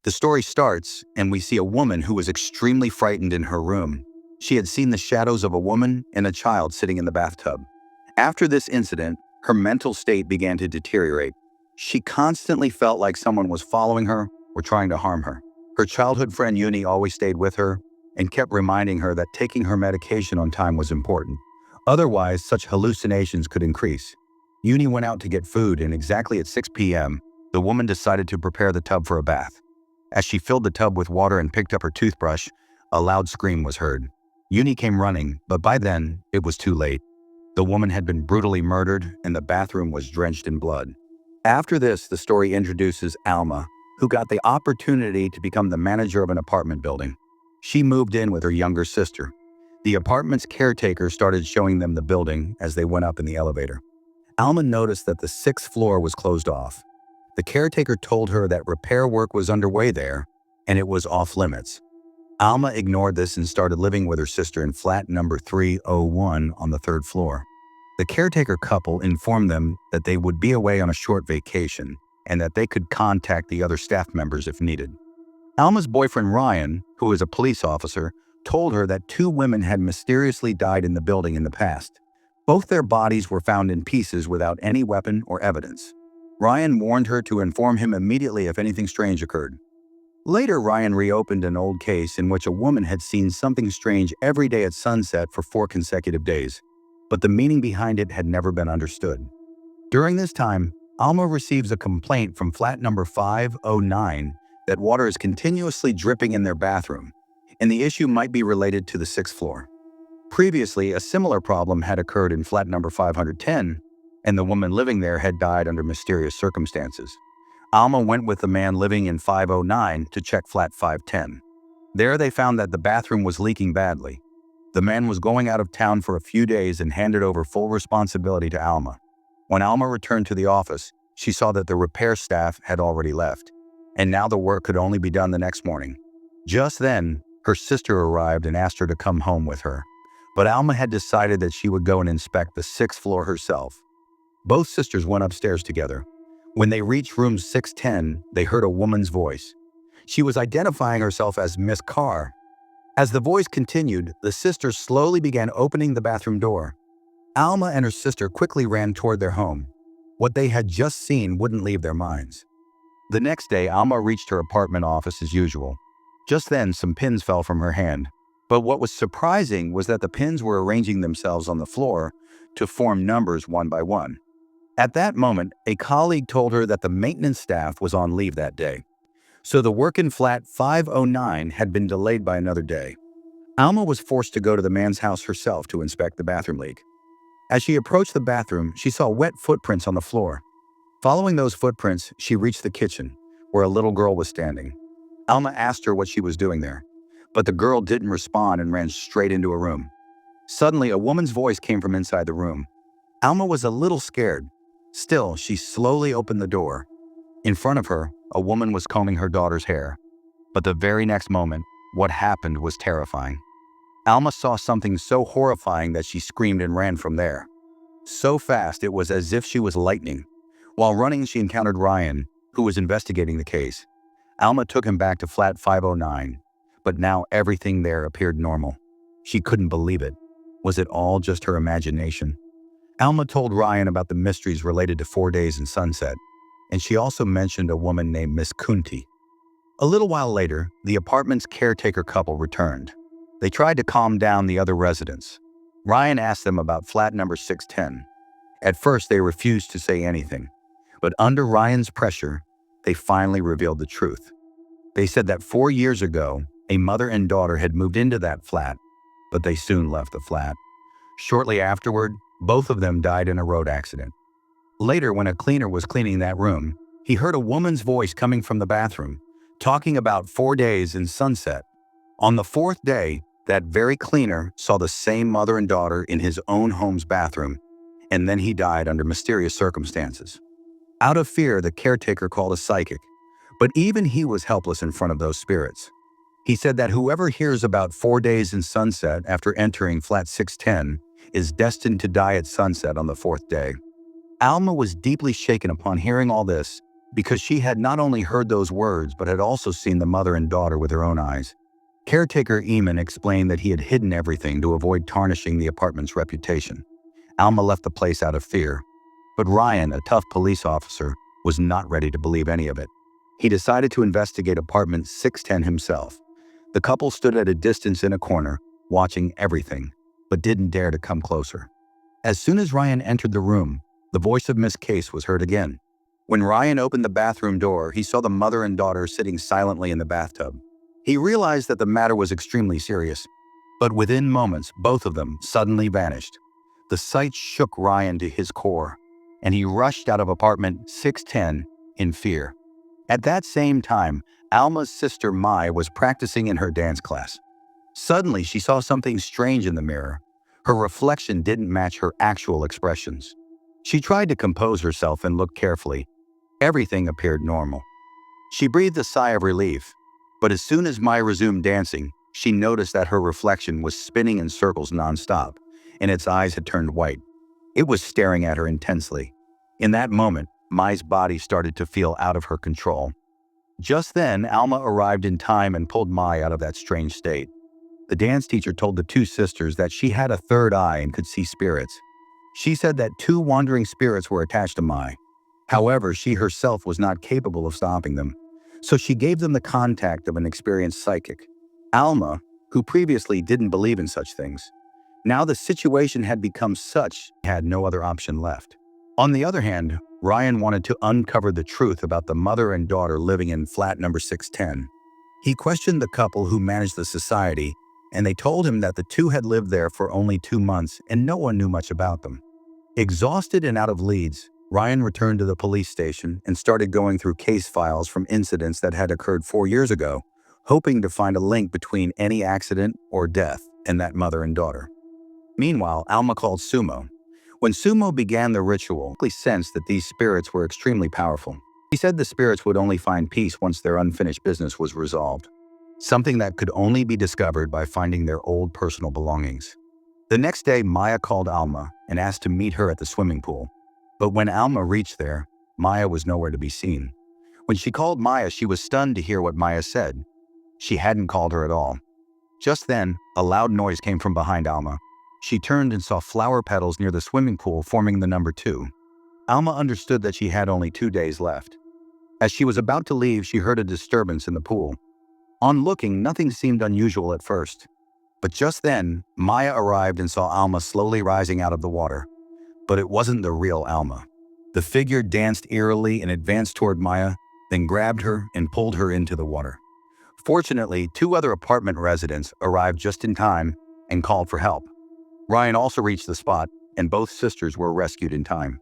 The story starts, and we see a woman who was extremely frightened in her room. She had seen the shadows of a woman and a child sitting in the bathtub. After this incident, her mental state began to deteriorate. She constantly felt like someone was following her or trying to harm her. Her childhood friend Uni always stayed with her and kept reminding her that taking her medication on time was important. Otherwise, such hallucinations could increase. Uni went out to get food, and exactly at 6 p.m., the woman decided to prepare the tub for a bath. As she filled the tub with water and picked up her toothbrush, a loud scream was heard. Uni came running, but by then, it was too late. The woman had been brutally murdered, and the bathroom was drenched in blood. After this, the story introduces Alma, who got the opportunity to become the manager of an apartment building. She moved in with her younger sister. The apartment's caretaker started showing them the building as they went up in the elevator. Alma noticed that the 6th floor was closed off. The caretaker told her that repair work was underway there, and it was off limits. Alma ignored this and started living with her sister in flat number 301 on the 3rd floor. The caretaker couple informed them that they would be away on a short vacation and that they could contact the other staff members if needed. Alma's boyfriend Ryan, who was a police officer, told her that 2 women had mysteriously died in the building in the past. Both their bodies were found in pieces without any weapon or evidence. Ryan warned her to inform him immediately if anything strange occurred. Later, Ryan reopened an old case in which a woman had seen something strange every day at sunset for 4 consecutive days, but the meaning behind it had never been understood. During this time, Alma receives a complaint from flat number 509 that water is continuously dripping in their bathroom, and the issue might be related to the 6th floor. Previously, a similar problem had occurred in flat number 510, and the woman living there had died under mysterious circumstances. Alma went with the man living in 509 to check flat 510. There they found that the bathroom was leaking badly. The man was going out of town for a few days and handed over full responsibility to Alma. When Alma returned to the office, she saw that the repair staff had already left, and now the work could only be done the next morning. Just then, her sister arrived and asked her to come home with her, but Alma had decided that she would go and inspect the 6th floor herself. Both sisters went upstairs together. When they reached room 610, they heard a woman's voice. She was identifying herself as Miss Carr. As the voice continued, the sisters slowly began opening the bathroom door. Alma and her sister quickly ran toward their home. What they had just seen wouldn't leave their minds. The next day, Alma reached her apartment office as usual. Just then, some pins fell from her hand. But what was surprising was that the pins were arranging themselves on the floor to form numbers one by one. At that moment, a colleague told her that the maintenance staff was on leave that day, so the work in flat 509 had been delayed by another day. Alma was forced to go to the man's house herself to inspect the bathroom leak. As she approached the bathroom, she saw wet footprints on the floor. Following those footprints, she reached the kitchen, where a little girl was standing. Alma asked her what she was doing there, but the girl didn't respond and ran straight into a room. Suddenly, a woman's voice came from inside the room. Alma was a little scared. Still, she slowly opened the door. In front of her, a woman was combing her daughter's hair. But the very next moment, what happened was terrifying. Alma saw something so horrifying that she screamed and ran from there. So fast, it was as if she was lightning. While running, she encountered Ryan, who was investigating the case. Alma took him back to flat 509, but now everything there appeared normal. She couldn't believe it. Was it all just her imagination? Alma told Ryan about the mysteries related to 4 days in Sunset, and she also mentioned a woman named Miss Kunti. A little while later, the apartment's caretaker couple returned. They tried to calm down the other residents. Ryan asked them about flat number 610. At first, they refused to say anything, but under Ryan's pressure, they finally revealed the truth. They said that 4 years ago, a mother and daughter had moved into that flat, but they soon left the flat. Shortly afterward, both of them died in a road accident. Later, when a cleaner was cleaning that room, he heard a woman's voice coming from the bathroom, talking about 4 days in Sunset. On the 4th day, that very cleaner saw the same mother and daughter in his own home's bathroom, and then he died under mysterious circumstances. Out of fear, the caretaker called a psychic, but even he was helpless in front of those spirits. He said that whoever hears about 4 days in Sunset after entering flat 610 is destined to die at sunset on the 4th day. Alma was deeply shaken upon hearing all this because she had not only heard those words but had also seen the mother and daughter with her own eyes. Caretaker Eamon explained that he had hidden everything to avoid tarnishing the apartment's reputation. Alma left the place out of fear, but Ryan, a tough police officer, was not ready to believe any of it. He decided to investigate apartment 610 himself. The couple stood at a distance in a corner, watching everything, but didn't dare to come closer. As soon as Ryan entered the room, the voice of Miss Case was heard again. When Ryan opened the bathroom door, he saw the mother and daughter sitting silently in the bathtub. He realized that the matter was extremely serious, but within moments, both of them suddenly vanished. The sight shook Ryan to his core, and he rushed out of apartment 610 in fear. At that same time, Alma's sister Mai was practicing in her dance class. Suddenly, she saw something strange in the mirror. Her reflection didn't match her actual expressions. She tried to compose herself and look carefully. Everything appeared normal. She breathed a sigh of relief, but as soon as Mai resumed dancing, she noticed that her reflection was spinning in circles nonstop, and its eyes had turned white. It was staring at her intensely. In that moment, Mai's body started to feel out of her control. Just then, Alma arrived in time and pulled Mai out of that strange state. The dance teacher told the two sisters that she had a third eye and could see spirits. She said that two wandering spirits were attached to Mai. However, she herself was not capable of stopping them, so she gave them the contact of an experienced psychic. Alma, who previously didn't believe in such things, now the situation had become such she had no other option left. On the other hand, Ryan wanted to uncover the truth about the mother and daughter living in flat number 610. He questioned the couple who managed the society, and they told him that the two had lived there for only 2 months and no one knew much about them. Exhausted and out of leads, Ryan returned to the police station and started going through case files from incidents that had occurred 4 years ago, hoping to find a link between any accident or death and that mother and daughter. Meanwhile, Alma called Sumo. When Sumo began the ritual, he sensed that these spirits were extremely powerful. He said the spirits would only find peace once their unfinished business was resolved, something that could only be discovered by finding their old personal belongings. The next day, Maya called Alma and asked to meet her at the swimming pool. But when Alma reached there, Maya was nowhere to be seen. When she called Maya, she was stunned to hear what Maya said. She hadn't called her at all. Just then, a loud noise came from behind Alma. She turned and saw flower petals near the swimming pool forming the number 2. Alma understood that she had only 2 days left. As she was about to leave, she heard a disturbance in the pool. On looking, nothing seemed unusual at first. But just then, Maya arrived and saw Alma slowly rising out of the water. But it wasn't the real Alma. The figure danced eerily and advanced toward Maya, then grabbed her and pulled her into the water. Fortunately, 2 other apartment residents arrived just in time and called for help. Ryan also reached the spot, and both sisters were rescued in time.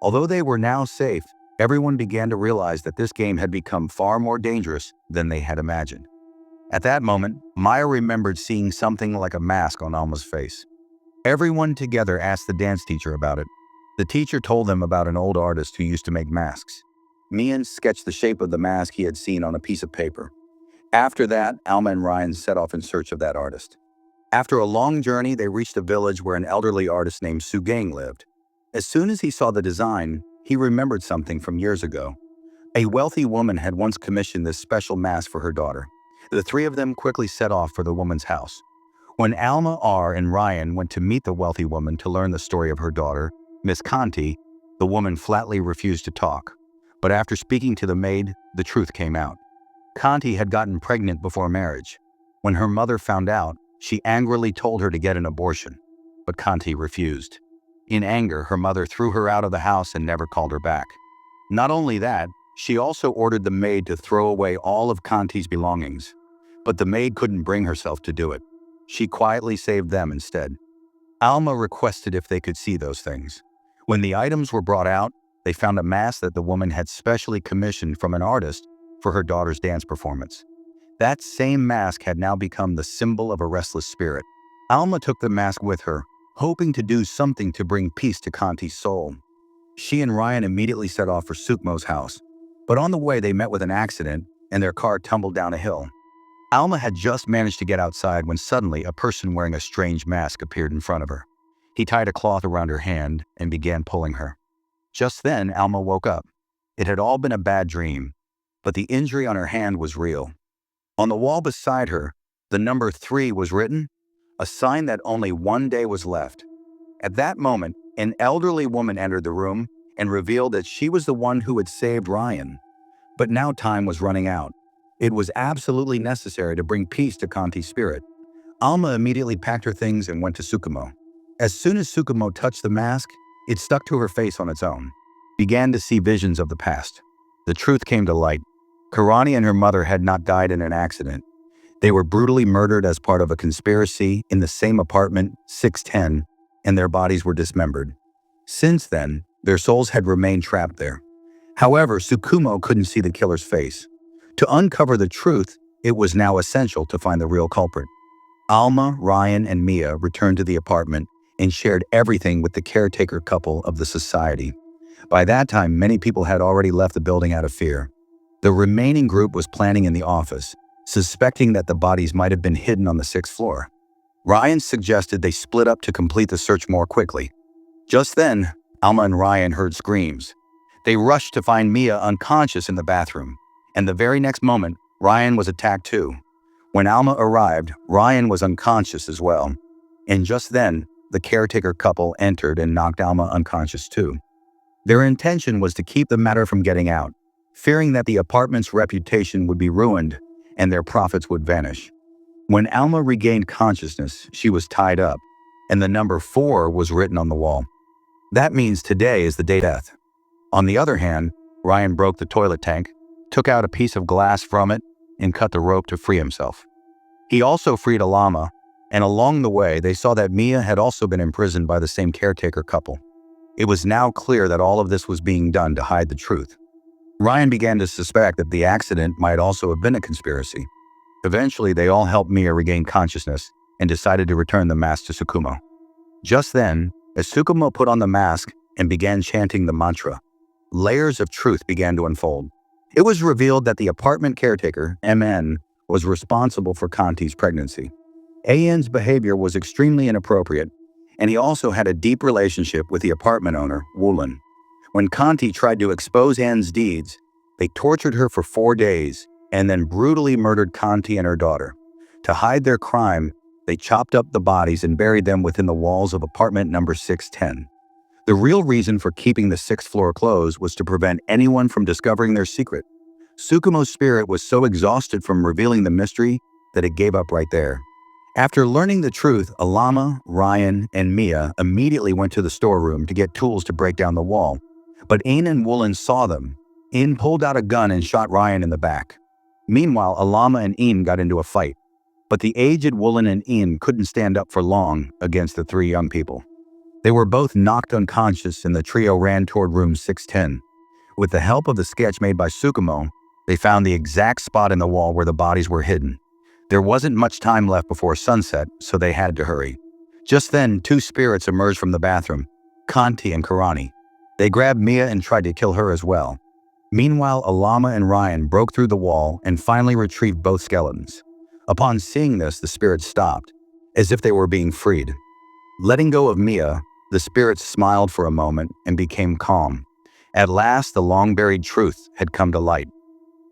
Although they were now safe, everyone began to realize that this game had become far more dangerous than they had imagined. At that moment, Maya remembered seeing something like a mask on Alma's face. Everyone together asked the dance teacher about it. The teacher told them about an old artist who used to make masks. Mian sketched the shape of the mask he had seen on a piece of paper. After that, Alma and Ryan set off in search of that artist. After a long journey, they reached a village where an elderly artist named Sugang lived. As soon as he saw the design, he remembered something from years ago. A wealthy woman had once commissioned this special mask for her daughter. The 3 of them quickly set off for the woman's house. When Alma, R, and Ryan went to meet the wealthy woman to learn the story of her daughter, Miss Conti, the woman flatly refused to talk. But after speaking to the maid, the truth came out. Conti had gotten pregnant before marriage. When her mother found out, she angrily told her to get an abortion, but Conti refused. In anger, her mother threw her out of the house and never called her back. Not only that, she also ordered the maid to throw away all of Conti's belongings. But the maid couldn't bring herself to do it. She quietly saved them instead. Alma requested if they could see those things. When the items were brought out, they found a mask that the woman had specially commissioned from an artist for her daughter's dance performance. That same mask had now become the symbol of a restless spirit. Alma took the mask with her, hoping to do something to bring peace to Conti's soul. She and Ryan immediately set off for Sukmo's house, but on the way they met with an accident and their car tumbled down a hill. Alma had just managed to get outside when suddenly a person wearing a strange mask appeared in front of her. He tied a cloth around her hand and began pulling her. Just then, Alma woke up. It had all been a bad dream, but the injury on her hand was real. On the wall beside her, the number 3 was written, a sign that only one day was left. At that moment, an elderly woman entered the room and revealed that she was the one who had saved Ryan. But now time was running out. It was absolutely necessary to bring peace to Kanti's spirit. Alma immediately packed her things and went to Tsukumo. As soon as Tsukumo touched the mask, it stuck to her face on its own. Began to see visions of the past. The truth came to light. Karani and her mother had not died in an accident. They were brutally murdered as part of a conspiracy in the same apartment, 610, and their bodies were dismembered. Since then, their souls had remained trapped there. However, Tsukumo couldn't see the killer's face. To uncover the truth, it was now essential to find the real culprit. Alma, Ryan, and Mia returned to the apartment and shared everything with the caretaker couple of the society. By that time, many people had already left the building out of fear. The remaining group was planning in the office, suspecting that the bodies might have been hidden on the 6th floor. Ryan suggested they split up to complete the search more quickly. Just then, Alma and Ryan heard screams. They rushed to find Mia unconscious in the bathroom, and the very next moment, Ryan was attacked too. When Alma arrived, Ryan was unconscious as well. And just then, the caretaker couple entered and knocked Alma unconscious too. Their intention was to keep the matter from getting out, fearing that the apartment's reputation would be ruined and their profits would vanish. When Alma regained consciousness, she was tied up, and the number 4 was written on the wall. That means today is the day of death. On the other hand, Ryan broke the toilet tank, took out a piece of glass from it, and cut the rope to free himself. He also freed Alama, and along the way, they saw that Mia had also been imprisoned by the same caretaker couple. It was now clear that all of this was being done to hide the truth. Ryan began to suspect that the accident might also have been a conspiracy. Eventually, they all helped Mia regain consciousness and decided to return the mask to Tsukumo. Just then, as Tsukumo put on the mask and began chanting the mantra, layers of truth began to unfold. It was revealed that the apartment caretaker, MN, was responsible for Kanti's pregnancy. AN's behavior was extremely inappropriate, and he also had a deep relationship with the apartment owner, Woolen. When Kanti tried to expose Anne's deeds, they tortured her for 4 days and then brutally murdered Kanti and her daughter. To hide their crime, they chopped up the bodies and buried them within the walls of apartment number 610. The real reason for keeping the 6th floor closed was to prevent anyone from discovering their secret. Tsukumo's spirit was so exhausted from revealing the mystery that it gave up right there. After learning the truth, Alama, Ryan, and Mia immediately went to the storeroom to get tools to break down the wall. But Ain and Woolen saw them. Ain pulled out a gun and shot Ryan in the back. Meanwhile, Alama and Ain got into a fight. But the aged Woolen and Ain couldn't stand up for long against the 3 young people. They were both knocked unconscious and the trio ran toward room 610. With the help of the sketch made by Tsukumo, they found the exact spot in the wall where the bodies were hidden. There wasn't much time left before sunset, so they had to hurry. Just then, 2 spirits emerged from the bathroom, Kanti and Karani. They grabbed Mia and tried to kill her as well. Meanwhile, Alama and Ryan broke through the wall and finally retrieved both skeletons. Upon seeing this, the spirits stopped, as if they were being freed. Letting go of Mia, the spirits smiled for a moment and became calm. At last, the long-buried truth had come to light.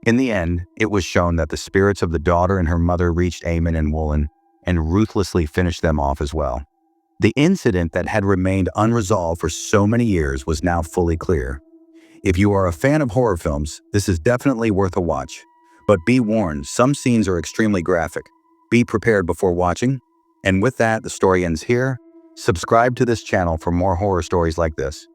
In the end, it was shown that the spirits of the daughter and her mother reached Eamon and Woolen and ruthlessly finished them off as well. The incident that had remained unresolved for so many years was now fully clear. If you are a fan of horror films, this is definitely worth a watch. But be warned, some scenes are extremely graphic. Be prepared before watching. And with that, the story ends here. Subscribe to this channel for more horror stories like this.